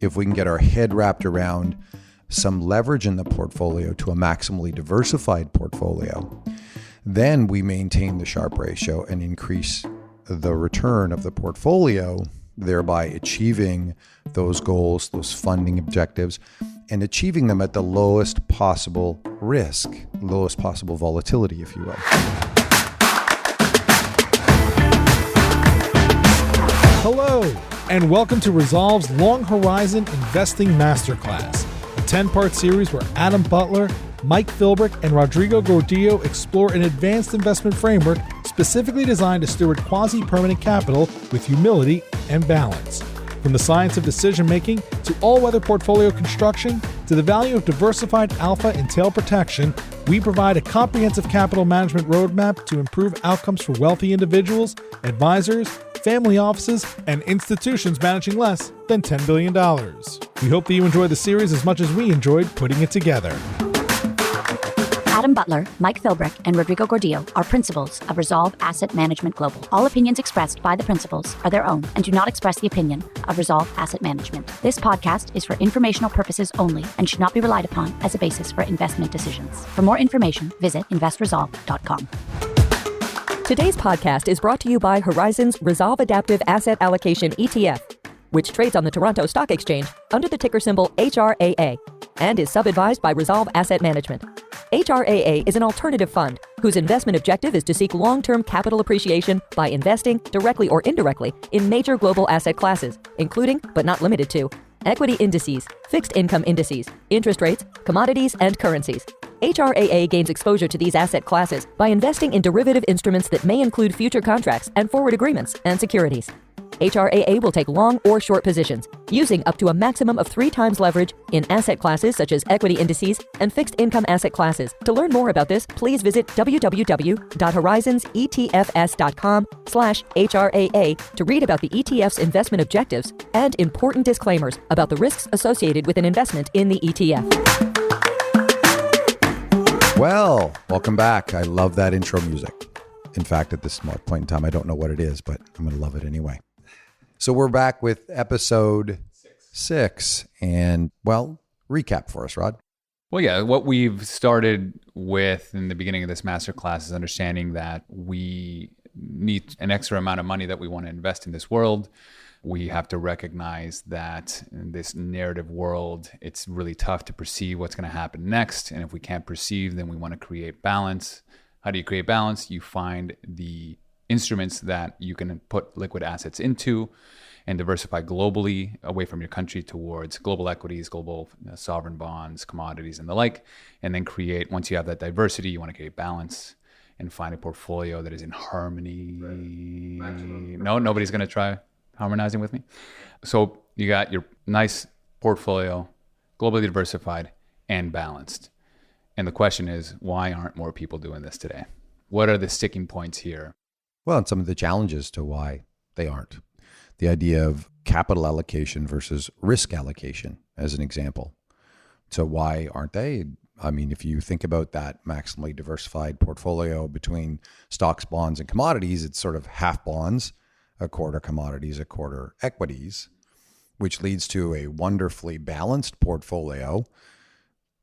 if we can get our head wrapped around some leverage in the portfolio to a maximally diversified portfolio, then we maintain the Sharpe ratio and increase the return of the portfolio, thereby achieving those goals, those funding objectives, and achieving them at the lowest possible risk, lowest possible volatility, if you will. Hello, and welcome to ReSolve's Long Horizon Investing Masterclass, a 10-part series where Adam Butler, Mike Philbrick, and Rodrigo Gordillo explore an advanced investment framework specifically designed to steward quasi-permanent capital with humility and balance. From the science of decision-making to all-weather portfolio construction to the value of diversified alpha and tail protection, we provide a comprehensive capital management roadmap to improve outcomes for wealthy individuals, advisors, family offices, and institutions managing less than $10 billion. We hope that you enjoy the series as much as we enjoyed putting it together. Adam Butler, Mike Philbrick, and Rodrigo Gordillo are principals of ReSolve Asset Management Global. All opinions expressed by the principals are their own and do not express the opinion of ReSolve Asset Management. This podcast is for informational purposes only and should not be relied upon as a basis for investment decisions. For more information, visit investresolve.com. Today's podcast is brought to you by Horizon's ReSolve Adaptive Asset Allocation ETF, which trades on the Toronto Stock Exchange under the ticker symbol HRAA and is sub-advised by ReSolve Asset Management. HRAA is an alternative fund whose investment objective is to seek long-term capital appreciation by investing, directly or indirectly, in major global asset classes, including, but not limited to, equity indices, fixed income indices, interest rates, commodities, and currencies. HRAA gains exposure to these asset classes by investing in derivative instruments that may include future contracts and forward agreements and securities. HRAA will take long or short positions, using up to a maximum of 3 times leverage in asset classes such as equity indices and fixed income asset classes. To learn more about this, please visit www.horizonsetfs.com/HRAA to read about the ETF's investment objectives and important disclaimers about the risks associated with an investment in the ETF. Well, welcome back. I love that intro music. In fact, at this point in time, I don't know what it is, but I'm going to love it anyway. So we're back with episode 6. And, well, recap for us, Rod. Well, yeah, what we've started with in the beginning of this masterclass is understanding that we need an extra amount of money that we want to invest in this world. We have to recognize that in this narrative world, it's really tough to perceive what's going to happen next. And if we can't perceive, then we want to create balance. How do you create balance? You find the instruments that you can put liquid assets into and diversify globally away from your country towards global equities, global sovereign bonds, commodities, and the like. And then create, once you have that diversity, you want to create balance and find a portfolio that is in harmony. Right. No, nobody's going to try harmonizing with me. So you got your nice portfolio, globally diversified and balanced. And the question is, why aren't more people doing this today? What are the sticking points here? Well, and some of the challenges to why they aren't. The idea of capital allocation versus risk allocation, as an example. So why aren't they? I mean, if you think about that maximally diversified portfolio between stocks, bonds, and commodities, it's sort of half bonds, a quarter commodities, a quarter equities, which leads to a wonderfully balanced portfolio,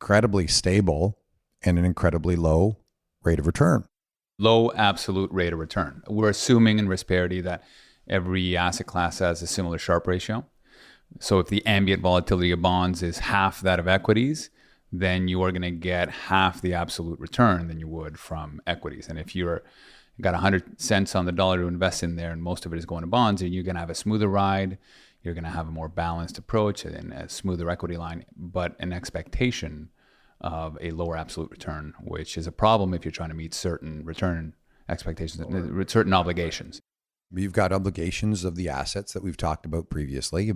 incredibly stable, and an incredibly low rate of return. Low absolute rate of return. We're assuming in risk parity that every asset class has a similar Sharpe ratio. So if the ambient volatility of bonds is half that of equities, then you are going to get half the absolute return than you would from equities. And if you're got 100 cents on the dollar to invest in there and most of it is going to bonds, and you're going to have a smoother ride, you're going to have a more balanced approach and a smoother equity line, but an expectation of a lower absolute return, which is a problem if you're trying to meet certain return expectations, certain obligations. You've got obligations of the assets that we've talked about previously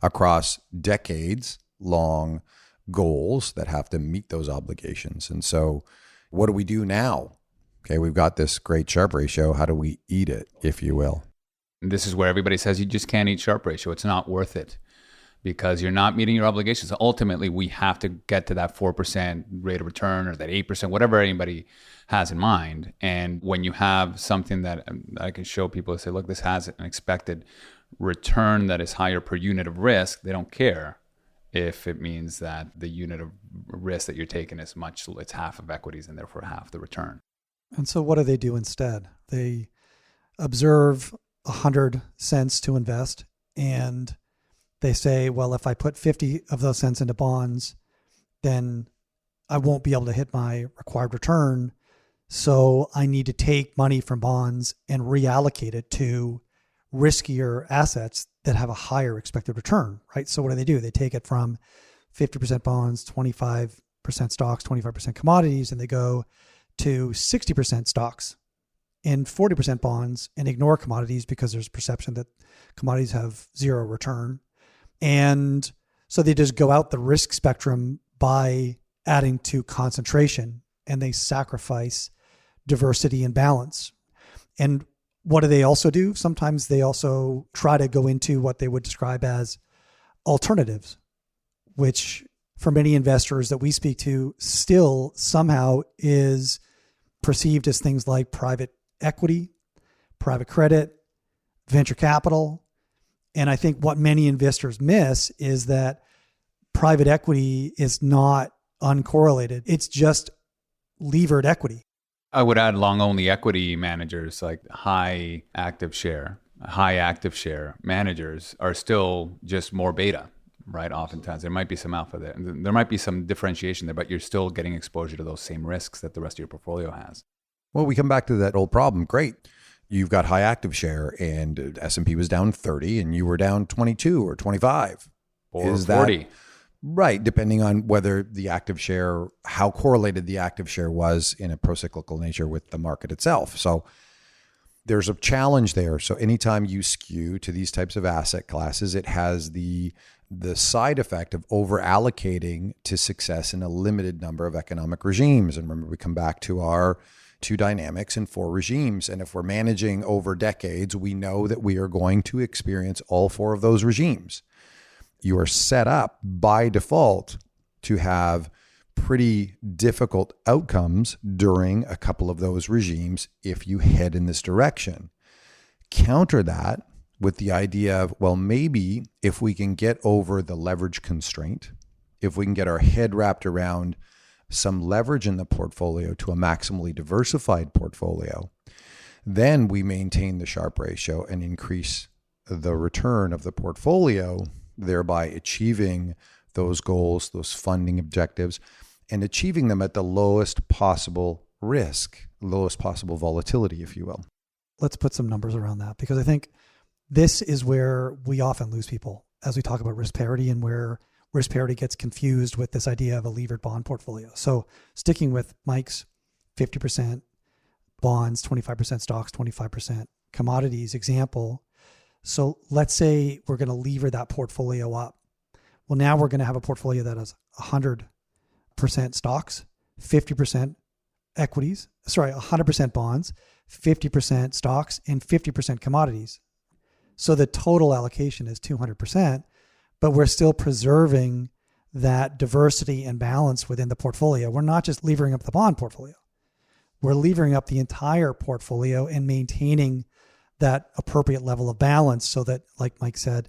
across decades long goals that have to meet those obligations. And so what do we do now? Okay, we've got this great Sharpe ratio. How do we eat it, if you will? And this is where everybody says you just can't eat Sharpe ratio. It's not worth it because you're not meeting your obligations. Ultimately, we have to get to that 4% rate of return or that 8%, whatever anybody has in mind. And when you have something that I can show people and say, look, this has an expected return that is higher per unit of risk, they don't care. if it means that the unit of risk that you're taking is it's half of equities and therefore half the return. And so what do they do instead? They observe 100 cents to invest, and they say, well, if I put 50 of those cents into bonds, then I won't be able to hit my required return. So I need to take money from bonds and reallocate it to riskier assets that have a higher expected return, right? So what do? They take it from 50% bonds, 25% stocks, 25% commodities, and they go to 60% stocks and 40% bonds and ignore commodities because there's perception that commodities have zero return. And so they just go out the risk spectrum by adding to concentration, and they sacrifice diversity and balance. And what do they also do? Sometimes they also try to go into what they would describe as alternatives, which for many investors that we speak to still somehow is perceived as things like private equity, private credit, venture capital. And I think what many investors miss is that private equity is not uncorrelated. It's just levered equity. I would add long only equity managers, like high active share managers are still just more beta, right? Oftentimes there might be some alpha there. There might be some differentiation there, but you're still getting exposure to those same risks that the rest of your portfolio has. Well, we come back to that old problem. Great. You've got high active share and S&P was down 30 and you were down 22 or 25. Or is 40. That, right, depending on whether the active share, how correlated the active share was in a procyclical nature with the market itself. So there's a challenge there. So anytime you skew to these types of asset classes, it has the side effect of over allocating to success in a limited number of economic regimes. And remember, we come back to our 2 dynamics and 4 regimes. And if we're managing over decades, we know that we are going to experience all 4 of those regimes. You are set up by default to have pretty difficult outcomes during a couple of those regimes if you head in this direction. Counter that with the idea of, well, maybe if we can get over the leverage constraint, if we can get our head wrapped around some leverage in the portfolio to a maximally diversified portfolio, then we maintain the Sharpe ratio and increase the return of the portfolio, thereby achieving those goals, those funding objectives, and achieving them at the lowest possible risk, lowest possible volatility, if you will. Let's put some numbers around that, because I think this is where we often lose people as we talk about risk parity, and where risk parity gets confused with this idea of a levered bond portfolio. So sticking with Mike's 50% bonds, 25% stocks, 25% commodities example. So let's say we're going to lever that portfolio up. Well, now we're going to have a portfolio that has 100% stocks, 50% equities, 100% bonds, 50% stocks, and 50% commodities. So the total allocation is 200%, but we're still preserving that diversity and balance within the portfolio. We're not just levering up the bond portfolio. We're levering up the entire portfolio and maintaining that appropriate level of balance so that, like Mike said,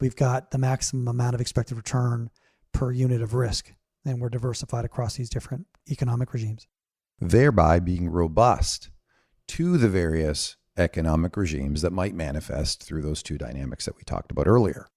we've got the maximum amount of expected return per unit of risk, and we're diversified across these different economic regimes. Thereby being robust to the various economic regimes that might manifest through those 2 dynamics that we talked about earlier.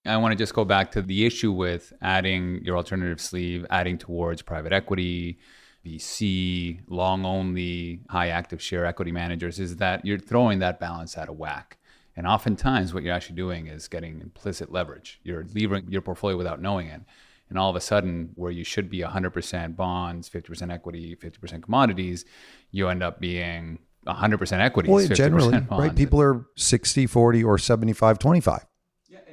I want to just go back to the issue with adding your alternative sleeve, adding towards private equity, VC, long only, high active share equity managers, is that you're throwing that balance out of whack. And oftentimes what you're actually doing is getting implicit leverage. You're levering your portfolio without knowing it. And all of a sudden, where you should be 100% bonds, 50% equity, 50% commodities, you end up being 100% equities, well, 50% generally, bonds. right? People are 60-40 or 75-25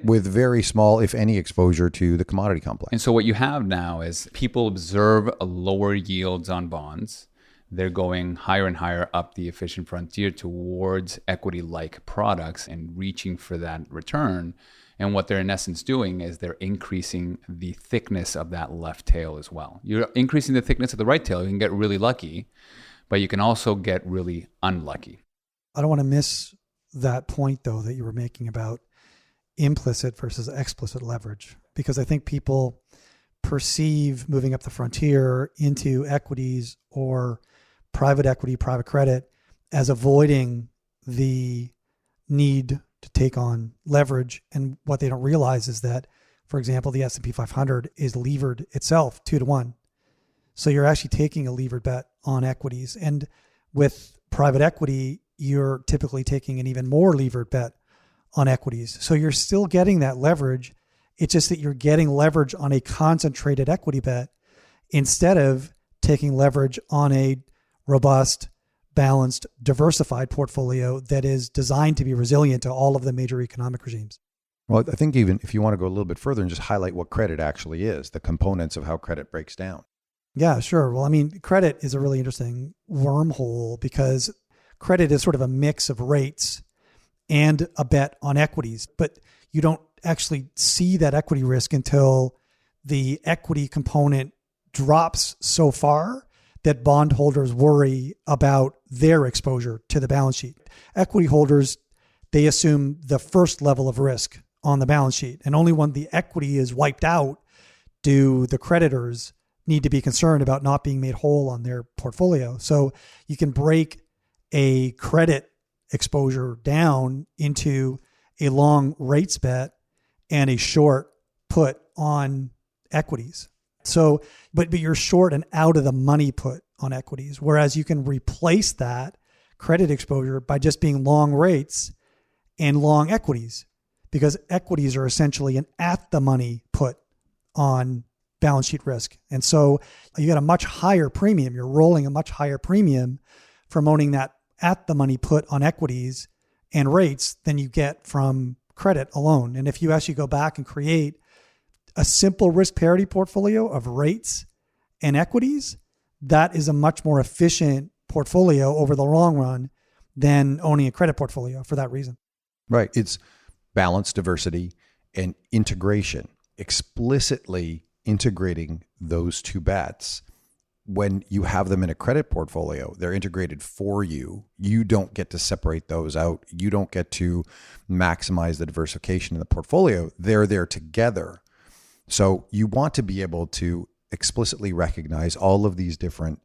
with very small, if any, exposure to the commodity complex. And so what you have now is people observe lower yields on bonds. They're going higher and higher up the efficient frontier towards equity-like products and reaching for that return. And what they're in essence doing is they're increasing the thickness of that left tail as well. You're increasing the thickness of the right tail. You can get really lucky, but you can also get really unlucky. I don't want to miss that point, though, that you were making about implicit versus explicit leverage, because I think people perceive moving up the frontier into equities or private equity, private credit as avoiding the need to take on leverage. And what they don't realize is that, for example, the S&P 500 is levered itself 2-to-1. So you're actually taking a levered bet on equities. And with private equity, you're typically taking an even more levered bet on equities. So you're still getting that leverage. It's just that you're getting leverage on a concentrated equity bet instead of taking leverage on a robust, balanced, diversified portfolio that is designed to be resilient to all of the major economic regimes. Well, I think even if you want to go a little bit further and just highlight what credit actually is, the components of how credit breaks down. Yeah, sure. Well, I mean, credit is a really interesting wormhole because credit is sort of a mix of rates and a bet on equities, but you don't actually see that equity risk until the equity component drops so far that bondholders worry about their exposure to the balance sheet. Equity holders, they assume the first level of risk on the balance sheet, and only when the equity is wiped out do the creditors need to be concerned about not being made whole on their portfolio. So you can break a credit exposure down into a long rates bet and a short put on equities. So, but you're short and out of the money put on equities, whereas you can replace that credit exposure by just being long rates and long equities, because equities are essentially an at the money put on balance sheet risk. And so you get a much higher premium. You're rolling a much higher premium from owning that at the money put on equities and rates than you get from credit alone. And if you actually go back and create a simple risk parity portfolio of rates and equities, that is a much more efficient portfolio over the long run than owning a credit portfolio for that reason. Right. It's balance, diversity, and integration. Explicitly integrating those two bets. When you have them in a credit portfolio, they're integrated for you. You don't get to separate those out. You don't get to maximize the diversification in the portfolio. They're there together. So you want to be able to explicitly recognize all of these different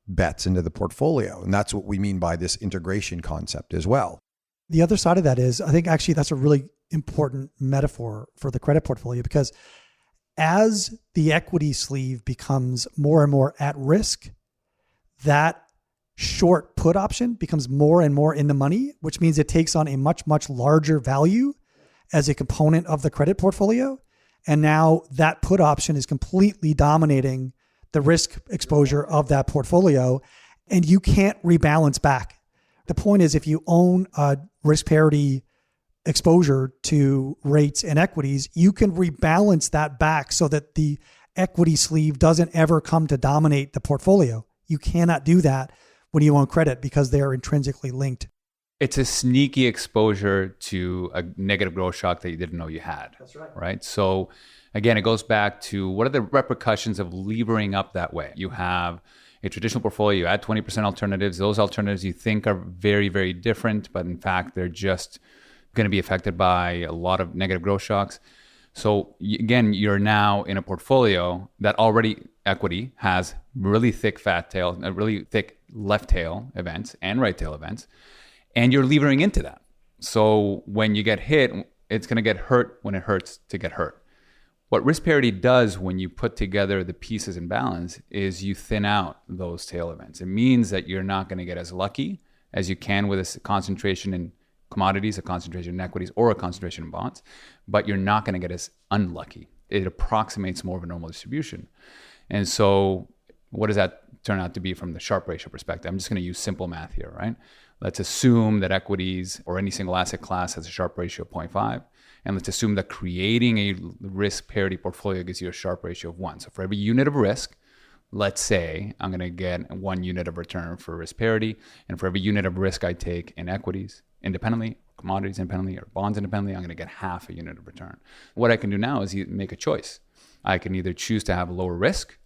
bets into the portfolio. And that's what we mean by this integration concept as well. The other side of that is, I think actually that's a really important metaphor for the credit portfolio, because as the equity sleeve becomes more and more at risk, that short put option becomes more and more in the money, which means it takes on a much, much larger value as a component of the credit portfolio. And now that put option is completely dominating the risk exposure of that portfolio, and you can't rebalance back. The point is, if you own a risk parity exposure to rates and equities, you can rebalance that back so that the equity sleeve doesn't ever come to dominate the portfolio. You cannot do that when you own credit because they are intrinsically linked. It's a sneaky exposure to a negative growth shock that you didn't know you had. That's right. Right? So again, it goes back to what are the repercussions of levering up that way? You have a traditional portfolio, you add 20% alternatives. Those alternatives you think are very, very different, but in fact, they're just going to be affected by a lot of negative growth shocks. So again, you're now in a portfolio that already equity has really thick fat tail, really thick left tail events and right tail events, and you're levering into that. So when you get hit, it's going to get hurt when it hurts to get hurt. What risk parity does when you put together the pieces in balance is you thin out those tail events. It means that you're not going to get as lucky as you can with a concentration in commodities, a concentration in equities, or a concentration in bonds, but you're not going to get as unlucky. It approximates more of a normal distribution. And so what does that turn out to be from the Sharpe ratio perspective? I'm just going to use simple math here, right? Let's assume that equities or any single asset class has a Sharpe ratio of 0.5. And let's assume that creating a risk parity portfolio gives you a Sharpe ratio of 1. So for every unit of risk, let's say I'm going to get 1 unit of return for risk parity. And for every unit of risk I take in equities independently, commodities independently, or bonds independently, I'm going to get half a unit of return. What I can do now is make a choice. I can either choose to have lower risk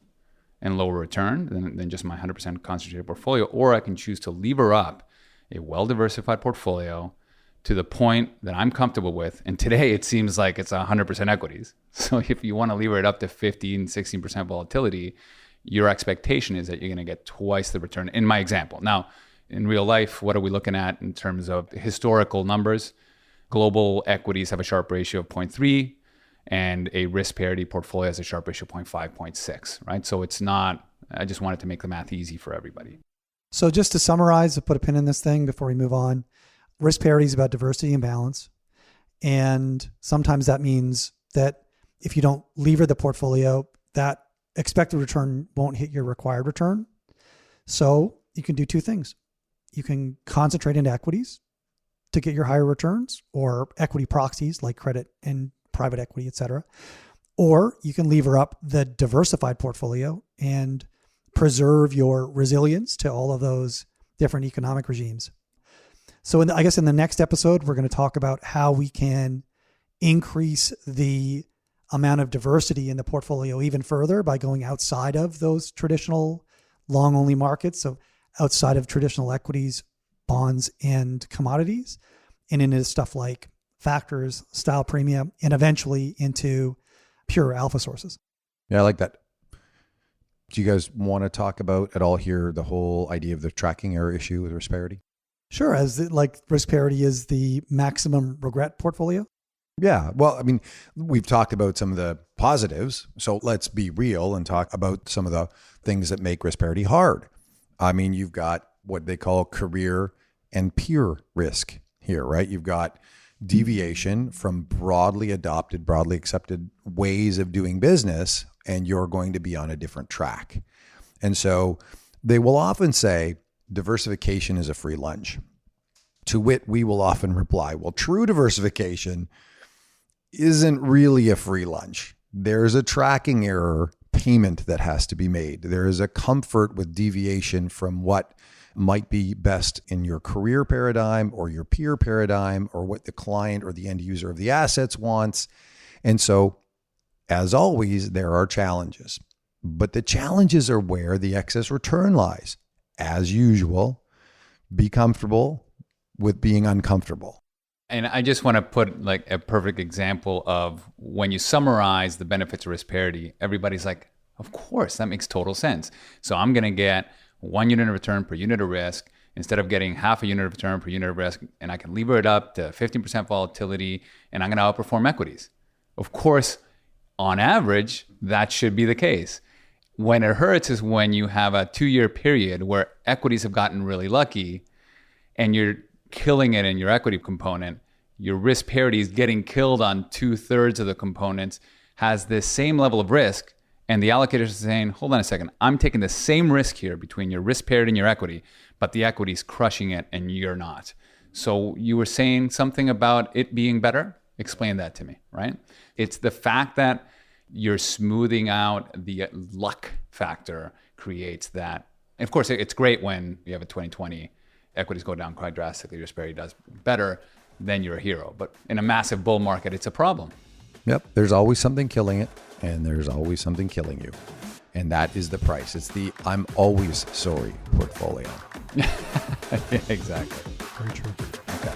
and lower return than just my 100% concentrated portfolio, or I can choose to lever up a well-diversified portfolio to the point that I'm comfortable with. And today it seems like it's 100% equities. So if you want to lever it up to 15, 16% volatility, your expectation is that you're going to get twice the return in my example. Now, in real life, what are we looking at in terms of historical numbers? Global equities have a Sharpe ratio of 0.3 and a risk parity portfolio has a Sharpe ratio of 0.5, 0.6, right? So it's not, I just wanted to make the math easy for everybody. So just to summarize, to put a pin in this thing before we move on, risk parity is about diversity and balance. And sometimes that means that if you don't lever the portfolio, that expected return won't hit your required return. So you can do two things. You can concentrate into equities to get your higher returns, or equity proxies like credit and private equity, et cetera. Or you can lever up the diversified portfolio and preserve your resilience to all of those different economic regimes. So I guess in the next episode, we're going to talk about how we can increase the amount of diversity in the portfolio even further by going outside of those traditional long-only markets. So outside of traditional equities, bonds, and commodities, and into stuff like factors, style premium, and eventually into pure alpha sources. Yeah, I like that. Do you guys want to talk about at all here the whole idea of the tracking error issue with risk parity? Sure. Like risk parity is the maximum regret portfolio. Yeah. Well, I mean, we've talked about some of the positives. So let's be real and talk about some of the things that make risk parity hard. I mean, you've got what they call career and peer risk here, right? You've got deviation from broadly adopted, broadly accepted ways of doing business, and you're going to be on a different track. And so they will often say diversification is a free lunch. To wit, we will often reply, well, true diversification isn't really a free lunch. There's a tracking error payment that has to be made. There is a comfort with deviation from what might be best in your career paradigm or your peer paradigm or what the client or the end user of the assets wants. And so, as always, there are challenges. But the challenges are where the excess return lies. As usual, be comfortable with being uncomfortable. And I just want to put like a perfect example of when you summarize the benefits of risk parity, everybody's like, of course, that makes total sense. So I'm going to get 1 unit of return per unit of risk instead of getting half a unit of return per unit of risk, and I can lever it up to 15% volatility, and I'm going to outperform equities. Of course, on average, that should be the case. When it hurts is when you have a 2-year period where equities have gotten really lucky and you're killing it in your equity component. Your risk parity is getting killed on 2/3 of the components, has this same level of risk, and the allocators are saying, hold on a second, I'm taking the same risk here between your risk parity and your equity, but the equity is crushing it and you're not. So you were saying something about it being better? Explain that to me, right? It's the fact that you're smoothing out the luck factor creates that. Of course, it's great when you have a 2020, equities go down quite drastically, risk parity does better, then you're a hero. But in a massive bull market, it's a problem. Yep. There's always something killing it, and there's always something killing you. And that is the price. It's the I'm always sorry portfolio. Yeah, exactly. Very true. Okay.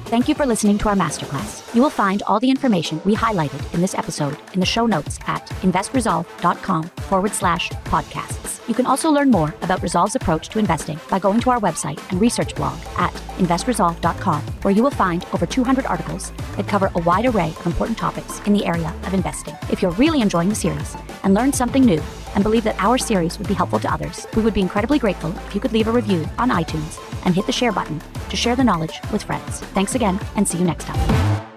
Thank you for listening to our masterclass. You will find all the information we highlighted in this episode in the show notes at investresolve.com/podcasts. You can also learn more about Resolve's approach to investing by going to our website and research blog at investresolve.com, where you will find over 200 articles that cover a wide array of important topics in the area of investing. If you're really enjoying the series and learned something new and believe that our series would be helpful to others, we would be incredibly grateful if you could leave a review on iTunes and hit the share button to share the knowledge with friends. Thanks again, and see you next time.